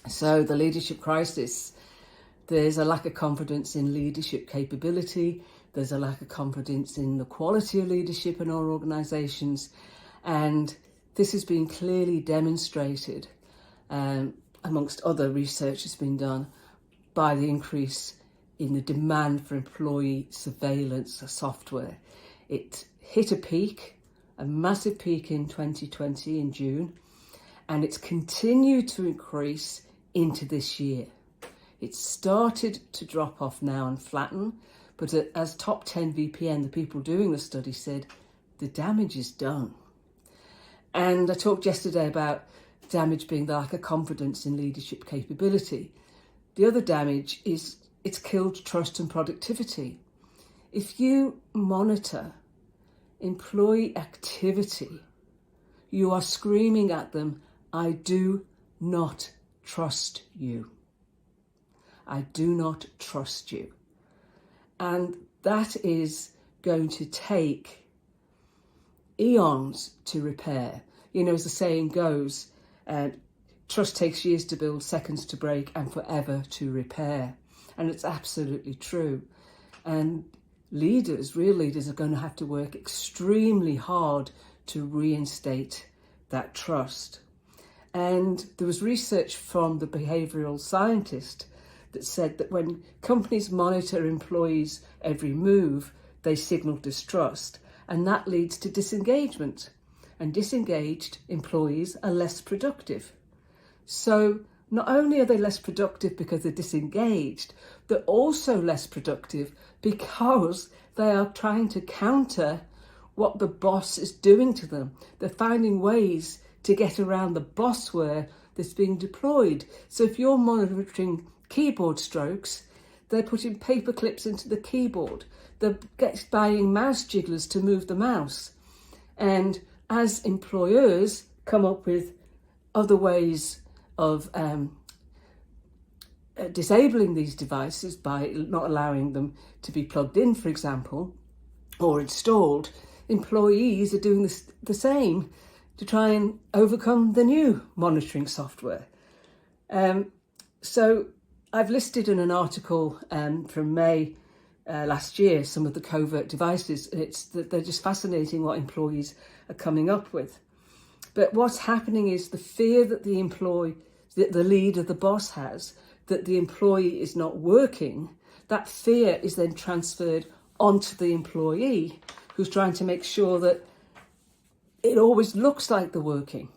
So the leadership crisis, there's a lack of confidence in leadership capability. There's a lack of confidence in the quality of leadership in our organisations. And this has been clearly demonstrated, amongst other research that's been done, by the increase in the demand for employee surveillance software. It hit a peak, a massive peak in 2020 in June, and it's continued to increase into this year. It's started to drop off now and flatten, but as Top 10 VPN, the people doing the study said, the damage is done. And I talked yesterday about damage being the lack of confidence in leadership capability. The other damage is it's killed trust and productivity. If you monitor employee activity, you are screaming at them, I do not trust you. I do not trust you. And that is going to take eons to repair. You know, as the saying goes, trust takes years to build, seconds to break, and forever to repair. And it's absolutely true. And leaders, real leaders, are going to have to work extremely hard to reinstate that trust. And there was research from the behavioural scientist that said that when companies monitor employees' every move, they signal distrust, and that leads to disengagement. And disengaged employees are less productive. So not only are they less productive because they're disengaged, they're also less productive because they are trying to counter what the boss is doing to them. They're finding ways to get around the bossware that's being deployed. So if you're monitoring keyboard strokes, they're putting paper clips into the keyboard. They're buying mouse jigglers to move the mouse. And as employers come up with other ways of disabling these devices by not allowing them to be plugged in, for example, or installed, employees are doing the same to try and overcome the new monitoring software. So I've listed in an article from May last year some of the covert devices. They're just fascinating what employees are coming up with. But what's happening is the fear that the leader, the boss has, that the employee is not working, that fear is then transferred onto the employee who's trying to make sure that it always looks like they're working.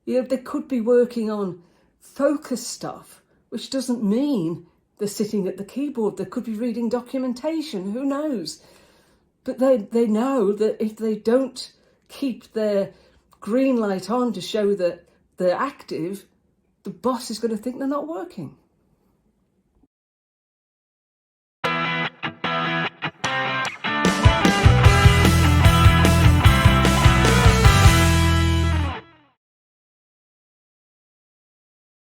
You know, they could be working on focus stuff, which doesn't mean they're sitting at the keyboard. They could be reading documentation, who knows? But they know that if they don't keep their green light on to show that they're active, the boss is going to think they're not working.